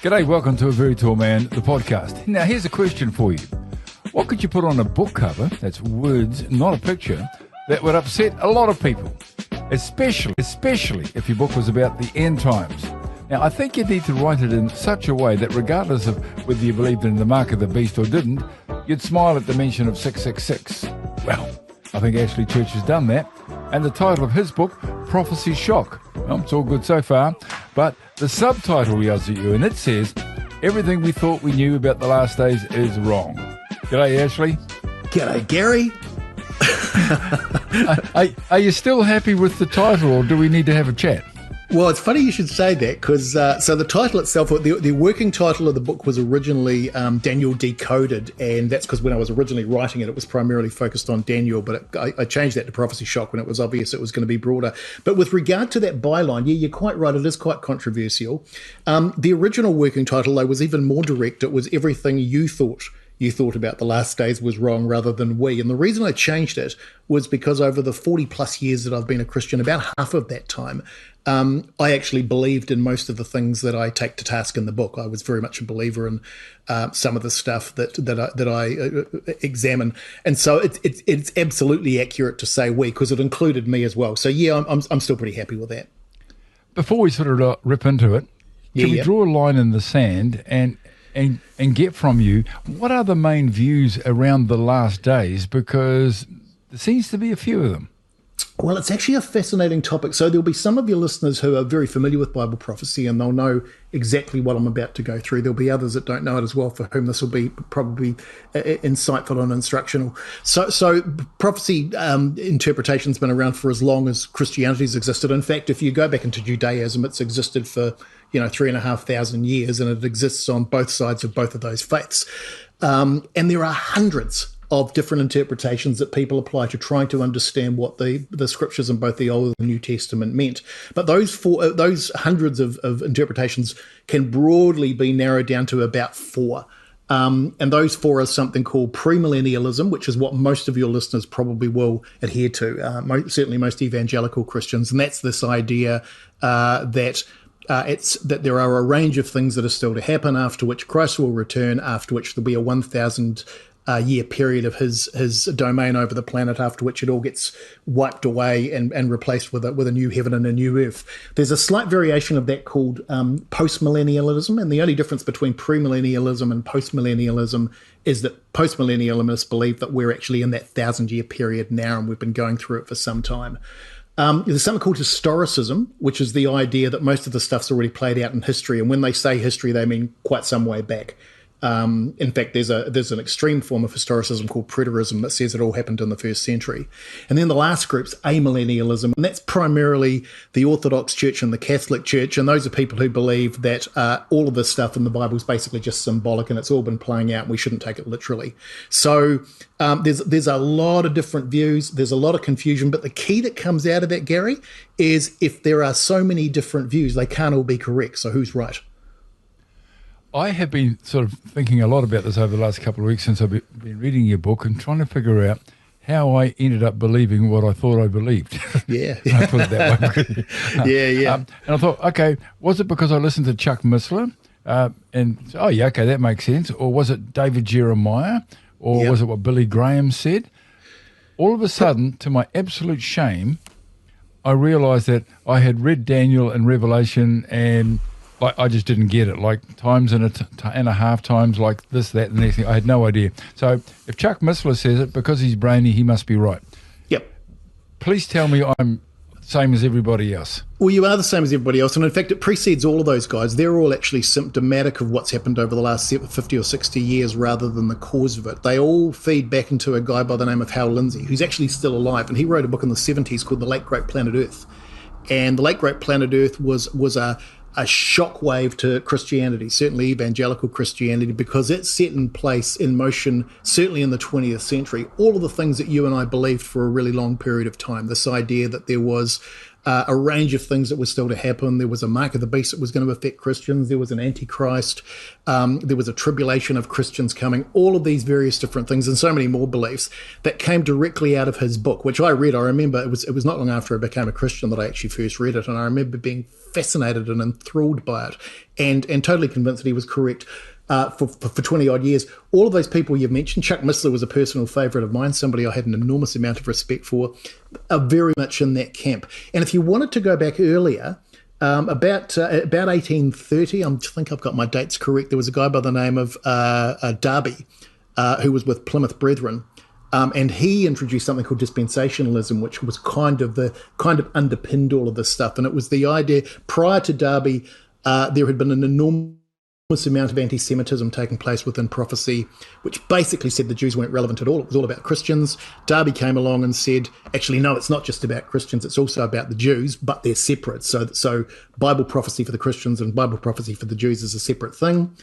G'day, welcome to A Very Tall Man, the podcast. Now, here's a question for you. What could you put on a book cover, that's words, not a picture, that would upset a lot of people, especially if your book was about the end times? Now, I think you need to write it in such a way that regardless of whether you believed in the mark of the beast or didn't, you'd smile at the mention of 666. Well, I think Ashley Church has done that. And the title of his book, Prophecies Shock. Well, it's all good so far. But the subtitle yells at you and it says, everything we thought we knew about the last days is wrong. G'day, Ashley. G'day, Gary. Are you still happy with the title or do we need to have a chat? Well, it's funny you should say that because so the title itself, the working title of the book was originally Daniel Decoded, and that's because when I was originally writing it, it was primarily focused on Daniel, but I changed that to Prophecy Shock when it was obvious it was going to be broader. But with regard to that byline, yeah, you're quite right, it is quite controversial. The original working title, though, was even more direct. It was Everything You Thought About the Last Days Was Wrong rather than We. And the reason I changed it was because over the 40 plus years that I've been a Christian, about half of that time, I actually believed in most of the things that I take to task in the book. I was very much a believer in some of the stuff that I examine. And so it's absolutely accurate to say we, because it included me as well. So yeah, I'm still pretty happy with that. Before we sort of rip into it, can we draw a line in the sand and get from you, what are the main views around the last days? Because there seems to be a few of them. Well, it's actually a fascinating topic. So there'll be some of your listeners who are very familiar with Bible prophecy and they'll know exactly what I'm about to go through. There'll be others that don't know it as well, for whom this will be probably insightful and instructional. So prophecy interpretation's been around for as long as Christianity's existed. In fact, if you go back into Judaism, it's existed for 3,500 years, and it exists on both sides of both of those faiths. And there are hundreds of different interpretations that people apply to trying to understand what the scriptures in both the Old and the New Testament meant. But those hundreds of interpretations can broadly be narrowed down to about four. And those four are something called premillennialism, which is what most of your listeners probably will adhere to, certainly most evangelical Christians. And that's this idea that there are a range of things that are still to happen, after which Christ will return, after which there'll be a 1,000 year period of his domain over the planet, after which it all gets wiped away and replaced with a new heaven and a new earth. There's a slight variation of that called postmillennialism, and the only difference between premillennialism and postmillennialism is that postmillennialists believe that we're actually in that 1,000-year period now, and we've been going through it for some time. There's something called historicism, which is the idea that most of the stuff's already played out in history, and when they say history, they mean quite some way back. In fact, there's an extreme form of historicism called preterism that says it all happened in the first century. And then the last group's amillennialism, and that's primarily the Orthodox Church and the Catholic Church, and those are people who believe that all of this stuff in the Bible is basically just symbolic and it's all been playing out and we shouldn't take it literally. So there's a lot of different views, there's a lot of confusion, but the key that comes out of that, Gary, is if there are so many different views, they can't all be correct. So who's right? I have been sort of thinking a lot about this over the last couple of weeks since I've been reading your book and trying to figure out how I ended up believing what I thought I believed. Yeah. I put it that way. Yeah. And I thought, okay, was it because I listened to Chuck Missler? Okay, that makes sense. Or was it David Jeremiah? Or was it what Billy Graham said? All of a sudden, to my absolute shame, I realised that I had read Daniel and Revelation and I just didn't get it, like times and a half times, like this, that, and the next thing. I had no idea. So if Chuck Missler says it, because he's brainy, he must be right. Yep. Please tell me I'm the same as everybody else. Well, you are the same as everybody else. And in fact, it precedes all of those guys. They're all actually symptomatic of what's happened over the last 50 or 60 years rather than the cause of it. They all feed back into a guy by the name of Hal Lindsey, who's actually still alive. And he wrote a book in the 70s called The Late Great Planet Earth. And The Late Great Planet Earth was a shockwave to Christianity, certainly evangelical Christianity, because it set in motion, certainly in the 20th century, all of the things that you and I believed for a really long period of time. This idea that there was a range of things that were still to happen. There was a mark of the beast that was going to affect Christians. There was an antichrist. There was a tribulation of Christians coming. All of these various different things and so many more beliefs that came directly out of his book, which I read. I remember it was not long after I became a Christian that I actually first read it, and I remember being fascinated and enthralled by it, and totally convinced that he was correct. For 20 odd years. All of those people you've mentioned, Chuck Missler was a personal favourite of mine, somebody I had an enormous amount of respect for, are very much in that camp. And if you wanted to go back earlier, about 1830, I think I've got my dates correct, there was a guy by the name of Darby, who was with Plymouth Brethren. And he introduced something called dispensationalism, which was kind of underpinned all of this stuff. And it was the idea, prior to Darby, there had been an enormous amount of anti-Semitism taking place within prophecy, which basically said the Jews weren't relevant at all. It was all about Christians. Darby came along and said, actually, no, it's not just about Christians. It's also about the Jews, but they're separate. So Bible prophecy for the Christians and Bible prophecy for the Jews is a separate thing.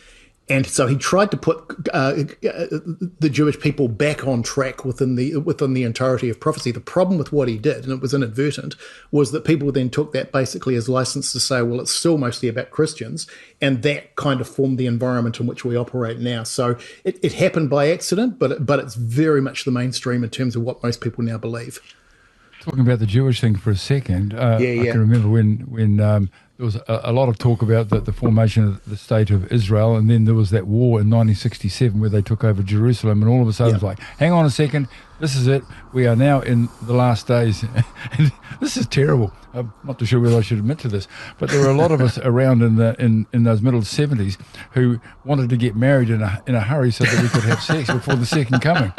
And so he tried to put the Jewish people back on track within the entirety of prophecy. The problem with what he did, and it was inadvertent, was that people then took that basically as license to say, well, it's still mostly about Christians, and that kind of formed the environment in which we operate now. So it happened by accident, but it's very much the mainstream in terms of what most people now believe. Talking about the Jewish thing for a second, I can remember when there was a lot of talk about the formation of the state of Israel, and then there was that war in 1967 where they took over Jerusalem, and all of a sudden it's like, hang on a second, this is it, we are now in the last days. And this is terrible. I'm not too sure whether I should admit to this, but there were a lot of us around in those middle 70s who wanted to get married in a hurry so that we could have sex before the second coming.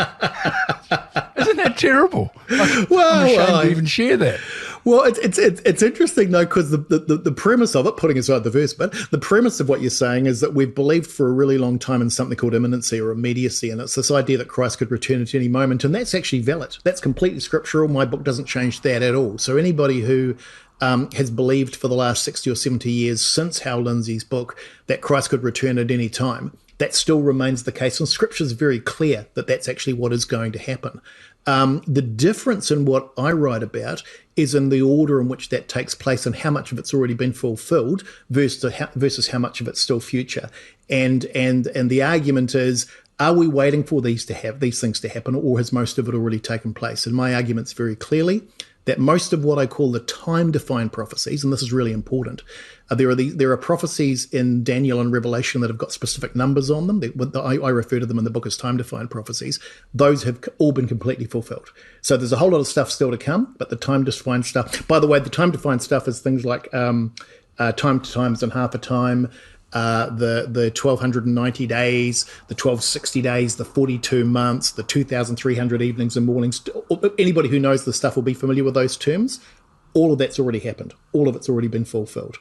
Isn't that terrible? I'm ashamed to even share that. Well, it's interesting though, because the premise of it, putting aside the verse, but the premise of what you're saying is that we've believed for a really long time in something called imminency or immediacy, and it's this idea that Christ could return at any moment, and that's actually valid. That's completely scriptural. My book doesn't change that at all. So anybody who has believed for the last 60 or 70 years since Hal Lindsey's book that Christ could return at any time, that still remains the case, and Scripture is very clear that that's actually what is going to happen. The difference in what I write about is in the order in which that takes place and how much of it's already been fulfilled versus how much of it's still future. And the argument is, are we waiting for these things to happen, or has most of it already taken place? And my argument's very clearly that most of what I call the time-defined prophecies, and this is really important, there are prophecies in Daniel and Revelation that have got specific numbers on them. I refer to them in the book as time-defined prophecies. Those have all been completely fulfilled. So there's a whole lot of stuff still to come, but the time-defined stuff, by the way, the time-defined stuff is things like time to times and half a time, the 1290 days, the 1260 days, the 42 months, the 2300 evenings and mornings. Anybody who knows the stuff will be familiar with those terms. All of that's already happened. All of it's already been fulfilled.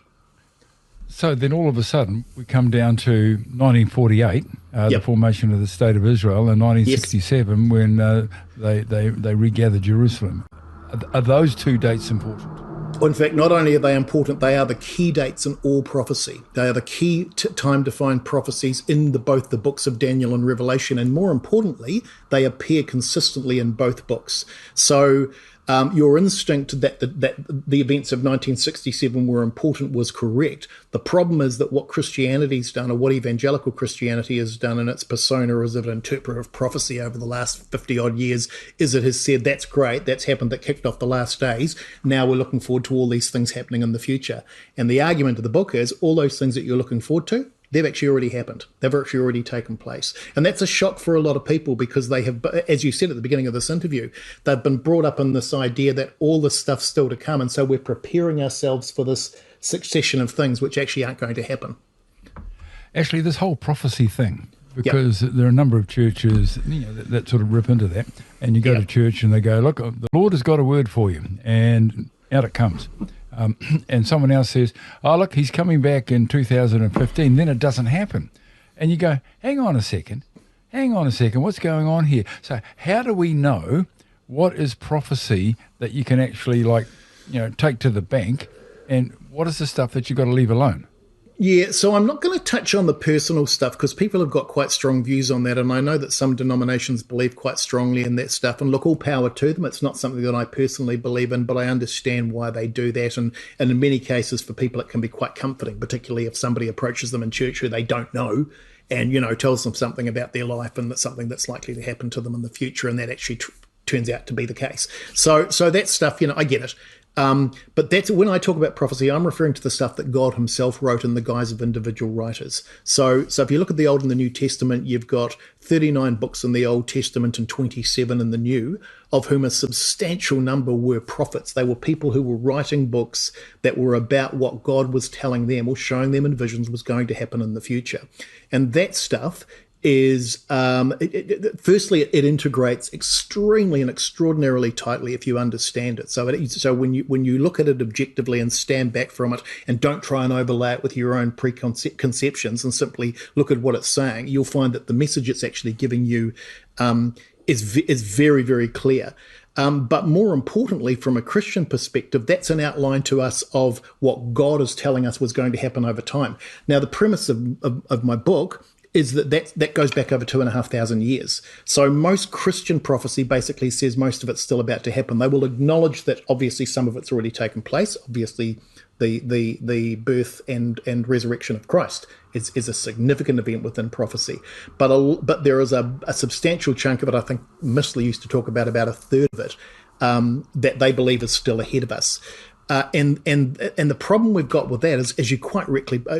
So then all of a sudden we come down to 1948, the formation of the State of Israel, and 1967 when they regathered Jerusalem. Are those two dates important? In fact, not only are they important, they are the key dates in all prophecy. They are the key time-defined prophecies in both the books of Daniel and Revelation, and more importantly, they appear consistently in both books. So your instinct that the events of 1967 were important was correct. The problem is that what Christianity's done, or what evangelical Christianity has done in its persona as an interpreter of prophecy over the last 50-odd years, is it has said, that's great, that's happened, that kicked off the last days, now we're looking forward to all these things happening in the future. And the argument of the book is, all those things that you're looking forward to, they've actually already happened. They've actually already taken place. And that's a shock for a lot of people, because they have, as you said at the beginning of this interview, they've been brought up in this idea that all this stuff's still to come. And so we're preparing ourselves for this succession of things which actually aren't going to happen. Actually, this whole prophecy thing, because there are a number of churches that sort of rip into that. And you go to church and they go, look, the Lord has got a word for you. And out it comes. And someone else says, oh, look, he's coming back in 2015. Then it doesn't happen. And you go, hang on a second, what's going on here? So how do we know what is prophecy that you can actually take to the bank, and what is the stuff that you've got to leave alone? Yeah, so I'm not going to touch on the personal stuff because people have got quite strong views on that. And I know that some denominations believe quite strongly in that stuff. And look, all power to them. It's not something that I personally believe in, but I understand why they do that. And in many cases, for people, it can be quite comforting, particularly if somebody approaches them in church who they don't know and, tells them something about their life and that's something that's likely to happen to them in the future. And that actually turns out to be the case. So that stuff, I get it. But that's when I talk about prophecy, I'm referring to the stuff that God himself wrote in the guise of individual writers. So if you look at the Old and the New Testament, you've got 39 books in the Old Testament and 27 in the New, of whom a substantial number were prophets. They were people who were writing books that were about what God was telling them or showing them in visions was going to happen in the future. And that stuff is firstly it integrates extremely and extraordinarily tightly if you understand it. So when you look at it objectively and stand back from it and don't try and overlay it with your own preconceptions and simply look at what it's saying, you'll find that the message it's actually giving you is very, very clear. But more importantly, from a Christian perspective, that's an outline to us of what God is telling us was going to happen over time. Now, the premise of my book is that goes back over 2,500 years. So most Christian prophecy basically says most of it's still about to happen. They will acknowledge that obviously some of it's already taken place. Obviously, the birth and resurrection of Christ is a significant event within prophecy. But there is a substantial chunk of it, I think Mistley used to talk about a third of it, that they believe is still ahead of us. And the problem we've got with that is, as you quite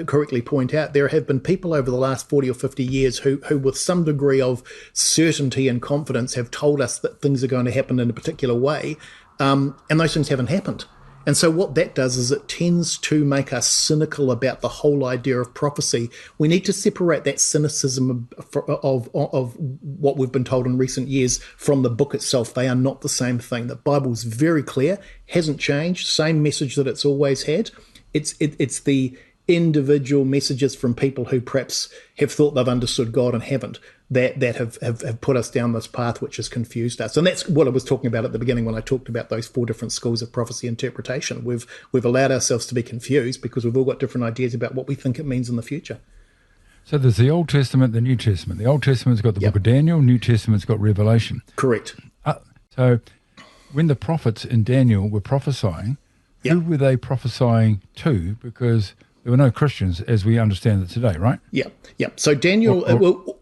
correctly point out, there have been people over the last 40 or 50 years who with some degree of certainty and confidence have told us that things are going to happen in a particular way, and those things haven't happened. And so what that does is it tends to make us cynical about the whole idea of prophecy. We need to separate that cynicism of what we've been told in recent years from the book itself. They are not the same thing. The Bible's very clear, hasn't changed, same message that it's always had. It's the individual messages from people who perhaps have thought they've understood God and haven't, that have put us down this path which has confused us. And that's what I was talking about at the beginning when I talked about those 4 different schools of prophecy interpretation. We've allowed ourselves to be confused because we've all got different ideas about what we think it means in the future. So there's the Old Testament, the New Testament. The Old Testament's got the book of Daniel, New Testament's got Revelation. Correct. So when the prophets in Daniel were prophesying, who were they prophesying to? Because there were no Christians as we understand it today, right? Yeah. So Daniel...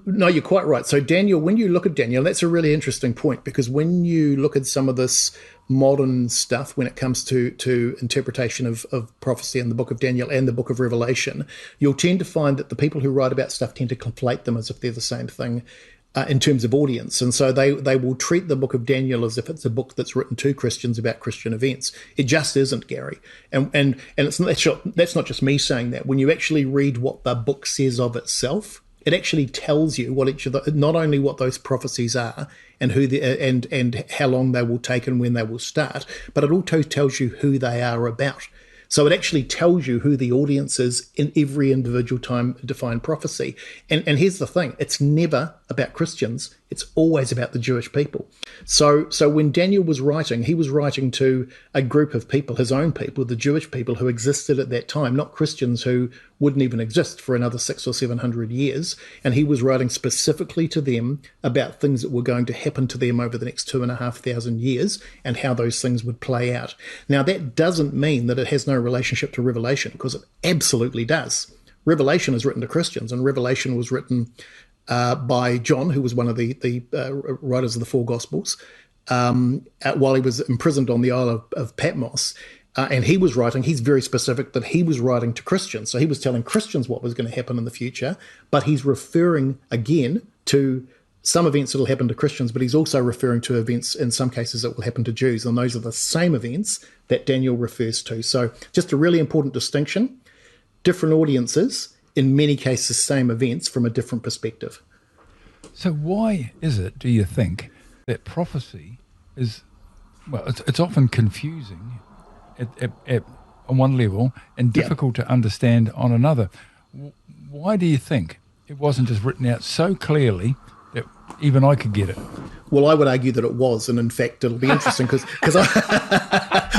No, you're quite right. So Daniel, when you look at Daniel, that's a really interesting point, because when you look at some of this modern stuff when it comes to interpretation of prophecy in the book of Daniel and the book of Revelation, you'll tend to find that the people who write about stuff tend to conflate them as if they're the same thing in terms of audience. And so they will treat the book of Daniel as if it's a book that's written to Christians about Christian events. It just isn't, Gary. And that's not just me saying that. When you actually read what the book says of itself, it actually tells you what not only what those prophecies are and and how long they will take and when they will start, but it also tells you who they are about. So it actually tells you who the audience is in every individual time-defined prophecy. And here's the thing, it's never about Christians, it's always about the Jewish people. So when Daniel was writing, he was writing to a group of people, his own people, the Jewish people who existed at that time, not Christians who wouldn't even exist for another 600 or 700 years. And he was writing specifically to them about things that were going to happen to them over the next 2,500 years and how those things would play out. Now, that doesn't mean that it has no relationship to Revelation, because it absolutely does. Revelation is written to Christians, and Revelation was written by John, who was one of the writers of the 4 Gospels, while he was imprisoned on the Isle of Patmos. And he's very specific that he was writing to Christians. So he was telling Christians what was going to happen in the future, but he's referring again to some events that will happen to Christians, but he's also referring to events in some cases that will happen to Jews. And those are the same events that Daniel refers to. So just a really important distinction, different audiences, in many cases, same events from a different perspective. So why is it, do you think, that prophecy is, well, it's often confusing on one level and difficult to understand on another? Why do you think it wasn't just written out so clearly that even I could get it? Well, I would argue that it was, and in fact, it'll be interesting because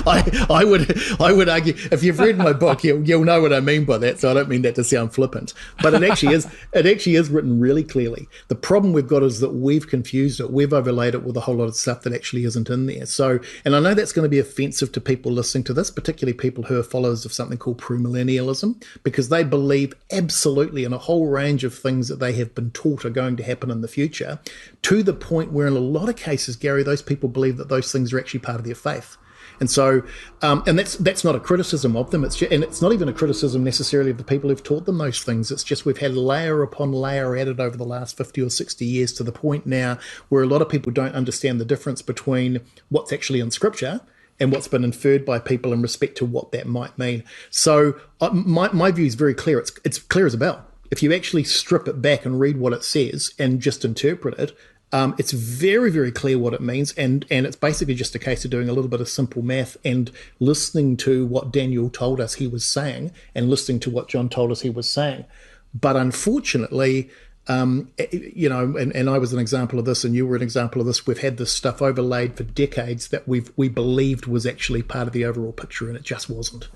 I would argue, if you've read my book, you'll know what I mean by that. So I don't mean that to sound flippant, but it actually is written really clearly. The problem we've got is that we've confused it. We've overlaid it with a whole lot of stuff that actually isn't in there. So, and I know that's going to be offensive to people listening to this, particularly people who are followers of something called premillennialism, because they believe absolutely in a whole range of things that they have been taught are going to happen in the future, to the point where in a lot of cases, Gary, those people believe that those things are actually part of their faith. And so, and that's not a criticism of them. And it's not even a criticism necessarily of the people who've taught them those things. It's just we've had layer upon layer added over the last 50 or 60 years to the point now where a lot of people don't understand the difference between what's actually in Scripture and what's been inferred by people in respect to what that might mean. So my view is very clear. It's clear as a bell. If you actually strip it back and read what it says and just interpret it, it's very, very clear what it means, and it's basically just a case of doing a little bit of simple math and listening to what Daniel told us he was saying and listening to what John told us he was saying. But unfortunately, you know, and I was an example of this, and you were an example of this. We've had this stuff overlaid for decades that we believed was actually part of the overall picture, and it just wasn't.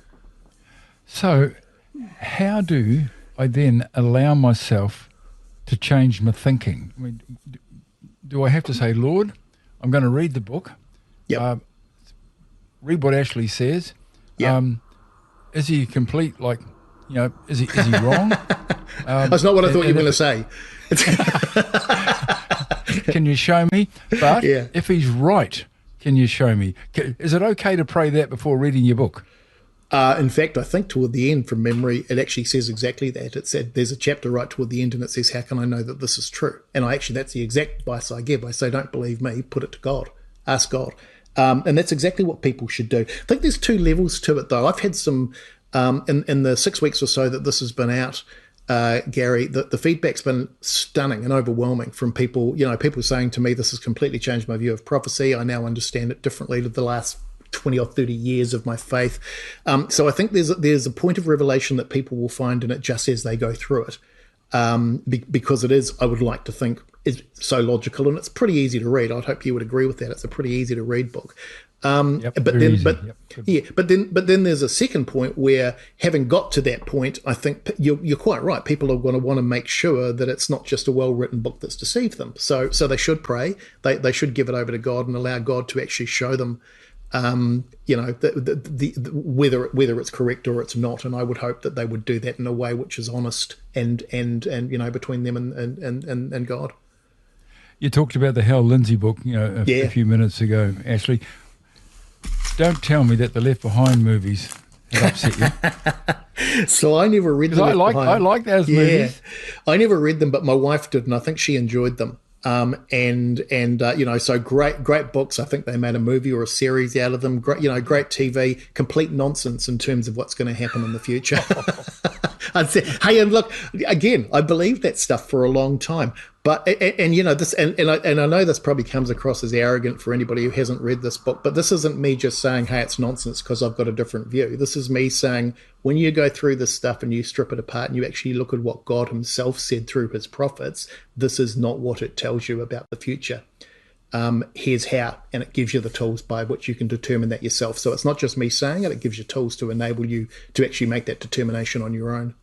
So, how do I then allow myself to change my thinking? I mean, do I have to say, Lord, I'm going to read the book, read what Ashley says? Is he complete, like, you know, is he wrong? That's not what I thought you were going to say. Can you show me? But if he's right, can you show me? Is it okay to pray that before reading your book? In fact, I think toward the end, from memory, it actually says exactly that. It said there's a chapter right toward the end, and it says, "How can I know that this is true?" And that's the exact advice I give. I say, "Don't believe me. Put it to God. Ask God." And that's exactly what people should do. I think there's two levels to it, though. I've had some in the 6 weeks or so that this has been out, Gary. The feedback's been stunning and overwhelming from people. You know, people saying to me, "This has completely changed my view of prophecy. I now understand it differently to the last 20 or 30 years of my faith." So I think there's a point of revelation that people will find in it just as they go through it, because it is, I would like to think, is so logical, and it's pretty easy to read. I'd hope you would agree with that. It's a pretty easy to read book. But then there's a second point where, having got to that point, I think you're quite right. People are going to want to make sure that it's not just a well-written book that's deceived them. So they should pray. They should give it over to God and allow God to actually show them, you know, whether it's correct or it's not. And I would hope that they would do that in a way which is honest and you know, between them and God. You talked about the Hal Lindsey book, you know, a few minutes ago, Ashley. Don't tell me that the Left Behind movies have upset you. So I never read them. I like those movies. I never read them, but my wife did, and I think she enjoyed them. You know, so great books. I think they made a movie or a series out of them. Great, you know, great TV. Complete nonsense in terms of what's going to happen in the future. I'd say, hey, and look, again, I believed that stuff for a long time. But and you know this, and I know this probably comes across as arrogant for anybody who hasn't read this book. But this isn't me just saying, hey, it's nonsense because I've got a different view. This is me saying, when you go through this stuff and you strip it apart and you actually look at what God Himself said through His prophets, this is not what it tells you about the future. Here's how, and it gives you the tools by which you can determine that yourself. So it's not just me saying it; it gives you tools to enable you to actually make that determination on your own.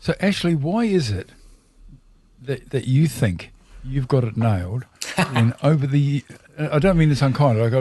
So, Ashley, why is it that you think you've got it nailed, and over the, I don't mean this unkind, like,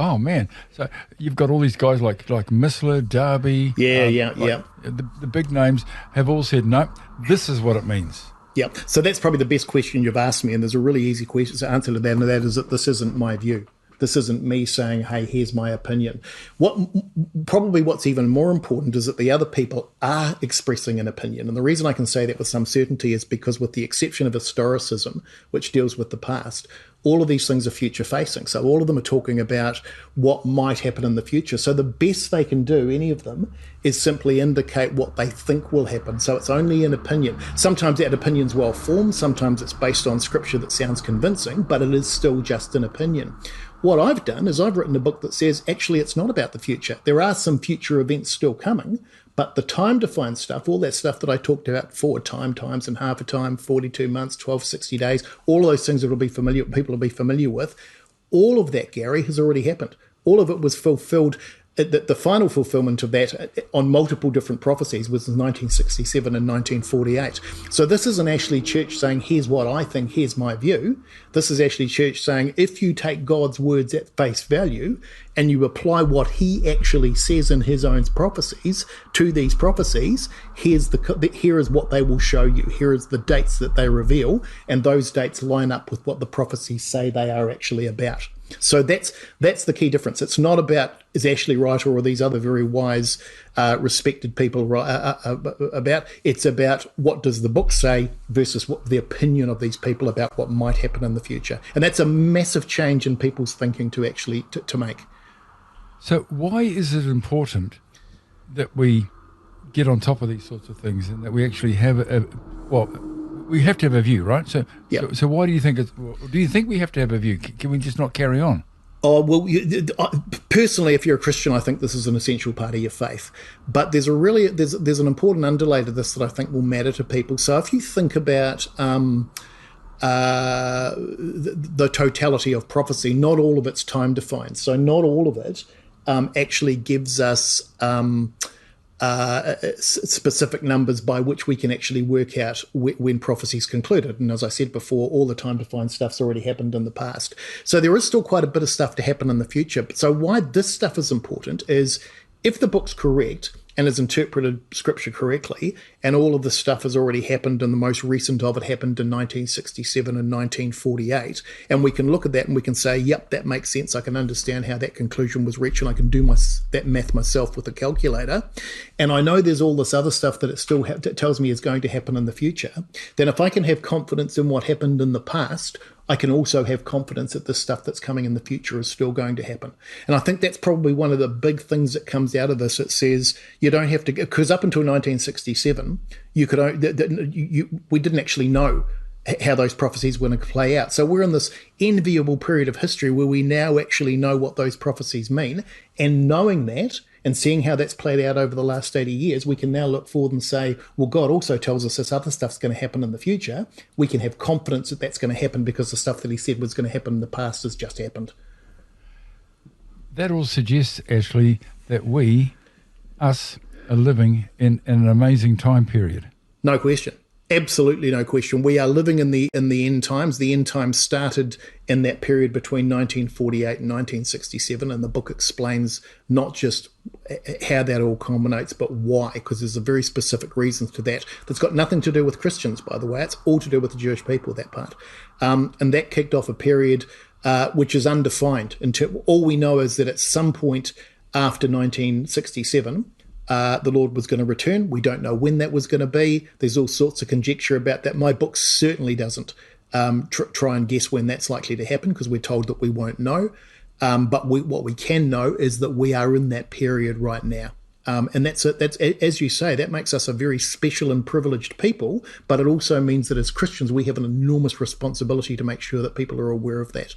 oh man, so you've got all these guys like Missler, Darby, the big names have all said, no, this is what it means. Yeah, so that's probably the best question you've asked me, and there's a really easy question to answer to that, and that is that this isn't my view. This isn't me saying, hey, here's my opinion. What's even more important is that the other people are expressing an opinion. And the reason I can say that with some certainty is because, with the exception of historicism, which deals with the past, all of these things are future facing. So all of them are talking about what might happen in the future. So the best they can do, any of them, is simply indicate what they think will happen. So it's only an opinion. Sometimes that opinion's well formed. Sometimes it's based on scripture that sounds convincing, but it is still just an opinion. What I've done is I've written a book that says, actually, it's not about the future. There are some future events still coming, but the time-defined stuff, all that stuff that I talked about before, times and half a time, 42 months, 12, 60 days, all of those things that people will be familiar with, all of that, Gary, has already happened. all of it was fulfilled. The final fulfillment of that on multiple different prophecies was in 1967 and 1948. So this isn't actually church saying, here's what I think, here's my view. This is actually church saying, if you take God's words at face value and you apply what he actually says in his own prophecies to these prophecies, here is what they will show you. Here is the dates that they reveal, and those dates line up with what the prophecies say they are actually about. So that's the key difference. It's not about is Ashley right or are these other very wise, respected people about. It's about what does the book say versus what the opinion of these people about what might happen in the future. And that's a massive change in people's thinking to actually to make. So why is it important that we get on top of these sorts of things and that we actually have we have to have a view, right? So why do you think do you think we have to have a view? Can we just not carry on? Oh, well, personally, if you're a Christian, I think this is an essential part of your faith. But there's an important underlay to this that I think will matter to people. So if you think about the totality of prophecy, not all of it's time defined. So not all of it actually gives us specific numbers by which we can actually work out when prophecy's concluded. And as I said before, all the time-defined stuff's already happened in the past. So there is still quite a bit of stuff to happen in the future. So why this stuff is important is if the book's correct and has interpreted Scripture correctly, and all of this stuff has already happened, and the most recent of it happened in 1967 and 1948, and we can look at that and we can say, yep, that makes sense. I can understand how that conclusion was reached, and I can do that math myself with a calculator. And I know there's all this other stuff that it still tells me is going to happen in the future. Then if I can have confidence in what happened in the past, I can also have confidence that the stuff that's coming in the future is still going to happen. And I think that's probably one of the big things that comes out of this. It says you don't have to, because up until 1967, we didn't actually know how those prophecies were going to play out. So we're in this enviable period of history where we now actually know what those prophecies mean. And knowing that and seeing how that's played out over the last 80 years, we can now look forward and say, well, God also tells us this other stuff's going to happen in the future. We can have confidence that that's going to happen because the stuff that he said was going to happen in the past has just happened. That all suggests, Ashley, that us, are living in an amazing time period. No question. Absolutely no question. We are living in the end times. The end times started in that period between 1948 and 1967, and the book explains not just how that all culminates, but why, because there's a very specific reasons to that. That's got nothing to do with Christians, by the way. It's all to do with the Jewish people, that part. And that kicked off a period which is undefined. All we know is that at some point after 1967, the Lord was going to return. We don't know when that was going to be. There's all sorts of conjecture about that. My book certainly doesn't try and guess when that's likely to happen, because we're told that we won't know. But what we can know is that we are in that period right now. And that's as you say, that makes us a very special and privileged people. But it also means that as Christians, we have an enormous responsibility to make sure that people are aware of that.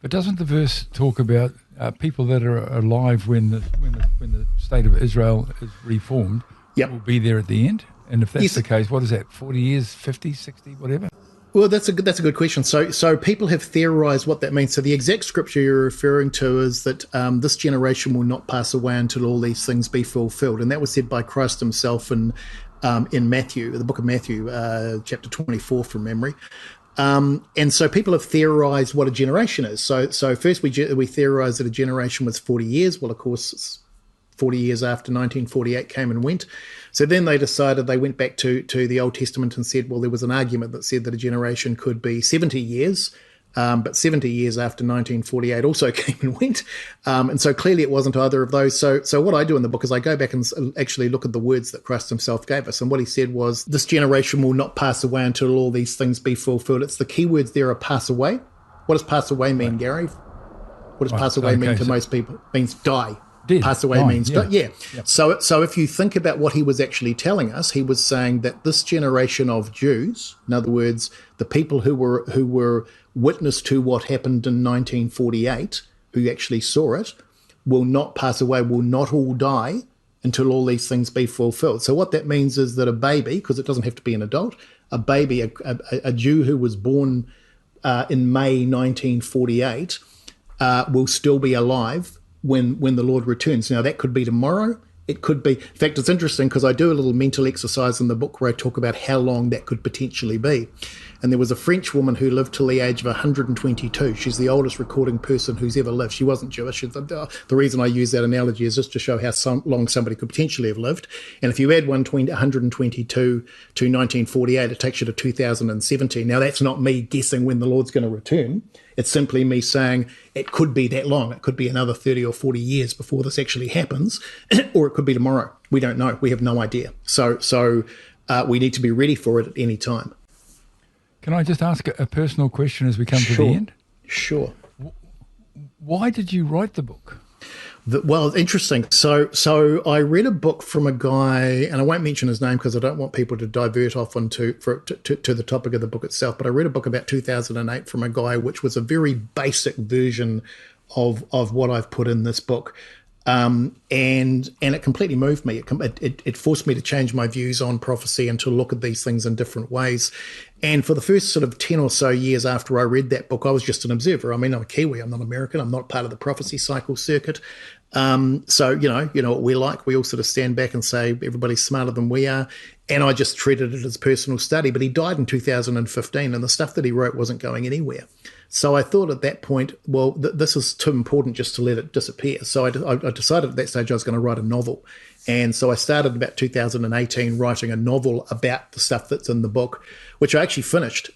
But doesn't the verse talk about people that are alive when the state of Israel is reformed will be there at the end? And if that's the case, what is that, 40 years, 50, 60, whatever? Well, that's a good question. So people have theorized what that means. So the exact scripture you're referring to is that this generation will not pass away until all these things be fulfilled. And that was said by Christ himself in Matthew, the book of Matthew, chapter 24 from memory. And so people have theorized what a generation is. So first we theorized that a generation was 40 years. Well, of course, it's 40 years after 1948 came and went. So then they decided, they went back to the Old Testament and said, well, there was an argument that said that a generation could be 70 years, but 70 years after 1948 also came and went. And so clearly it wasn't either of those. So what I do in the book is I go back and actually look at the words that Christ himself gave us. And what he said was, this generation will not pass away until all these things be fulfilled. It's the key words there are pass away. What does pass away mean, Gary? What does pass away mean to most people? It means die. Dead. Pass away means die. Yeah. Yep. So if you think about what he was actually telling us, he was saying that this generation of Jews, in other words, the people who were witness to what happened in 1948, who actually saw it, will not pass away, will not all die until all these things be fulfilled. So what that means is that a baby, because it doesn't have to be an adult, a baby, a Jew who was born in May 1948, will still be alive when the Lord returns. Now, that could be tomorrow. It could be. In fact, it's interesting because I do a little mental exercise in the book where I talk about how long that could potentially be. And there was a French woman who lived till the age of 122. She's the oldest recording person who's ever lived. She wasn't Jewish. The reason I use that analogy is just to show how long somebody could potentially have lived. And if you add 122 to 1948, it takes you to 2017. Now, that's not me guessing when the Lord's going to return. It's simply me saying it could be that long. It could be another 30 or 40 years before this actually happens, or it could be tomorrow. We don't know. We have no idea. So we need to be ready for it at any time. Can I just ask a personal question as we come to the end? Sure. Why did you write the book? Well, interesting. So I read a book from a guy, and I won't mention his name because I don't want people to divert off onto to the topic of the book itself. But I read a book about 2008 from a guy, which was a very basic version of what I've put in this book. And it completely moved me. It forced me to change my views on prophecy and to look at these things in different ways. And for the first sort of 10 or so years after I read that book, I was just an observer. I mean, I'm a Kiwi. I'm not American. I'm not part of the prophecy cycle circuit. So, you know what we're like. We all sort of stand back and say everybody's smarter than we are. And I just treated it as personal study. But he died in 2015, and the stuff that he wrote wasn't going anywhere. So I thought at that point, well, this is too important just to let it disappear. So I decided at that stage I was going to write a novel. And so I started about 2018 writing a novel about the stuff that's in the book, which I actually finished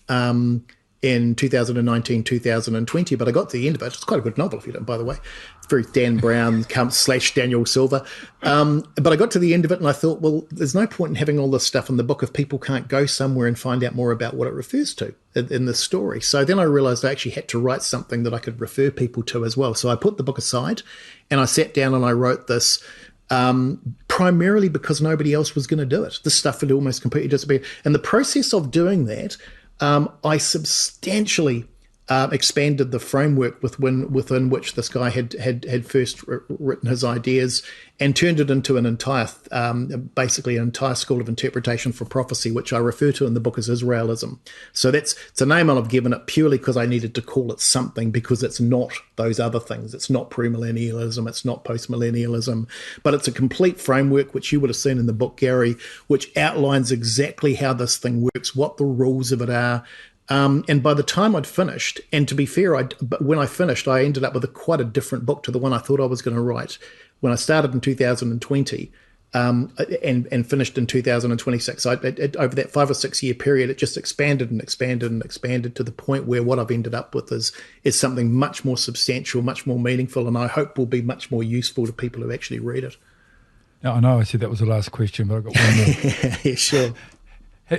in 2019, 2020. But I got to the end of it. It's quite a good novel, if you don't, by the way. It's very Dan Brown / Daniel Silver. But I got to the end of it and I thought, well, there's no point in having all this stuff in the book if people can't go somewhere and find out more about what it refers to in the story. So then I realized I actually had to write something that I could refer people to as well. So I put the book aside and I sat down and I wrote this primarily because nobody else was going to do it. This stuff had almost completely disappeared. And the process of doing that, I substantially expanded the framework within which this guy had first written his ideas and turned it into basically an entire school of interpretation for prophecy, which I refer to in the book as Israelism. So it's a name I've given it purely because I needed to call it something, because it's not those other things. It's not premillennialism. It's not postmillennialism, but it's a complete framework, which you would have seen in the book, Gary, which outlines exactly how this thing works, what the rules of it are. And by the time I'd finished, and to be fair, when I finished, I ended up with quite a different book to the one I thought I was going to write. When I started in 2020 and finished in 2026, over that 5 or 6 year period, it just expanded and expanded and expanded to the point where what I've ended up with is something much more substantial, much more meaningful, and I hope will be much more useful to people who actually read it. Now, I know I said that was the last question, but I've got one more. Yeah, sure.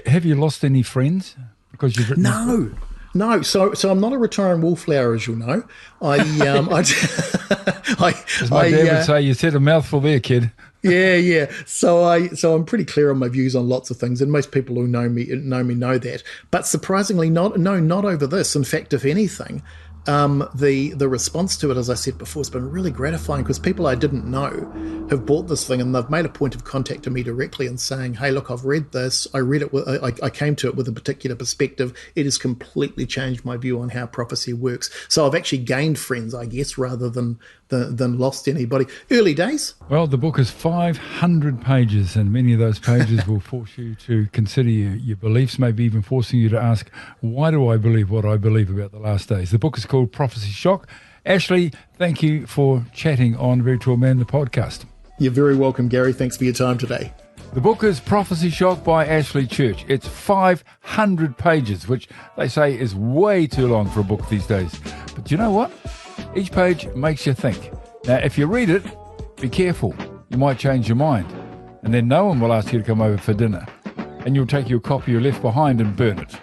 Have you lost any friends? Because you've written No. So I'm not a retiring wallflower, as you'll know. As my dad would say, you said a mouthful there, kid. Yeah. So I'm pretty clear on my views on lots of things, and most people who know me know that. But surprisingly, not over this. In fact, if anything, the response to it, as I said before, has been really gratifying, because people I didn't know have bought this thing and they've made a point of contacting me directly and saying, hey, look, I've read this. I read it. I came to it with a particular perspective. It has completely changed my view on how prophecy works. So I've actually gained friends, I guess, rather than lost anybody. Early days. Well, the book is 500 pages, and many of those pages will force you to consider your beliefs, maybe even forcing you to ask, why do I believe what I believe about the last days? The book is called Prophecy Shock. Ashley, thank you for chatting on Very Tall Man, the podcast. You're very welcome, Gary. Thanks for your time today. The book is Prophecy Shock by Ashley Church. It's 500 pages, which they say is way too long for a book these days. But you know what? Each page makes you think. Now, if you read it, be careful. You might change your mind. And then no one will ask you to come over for dinner. And you'll take your copy you left behind and burn it.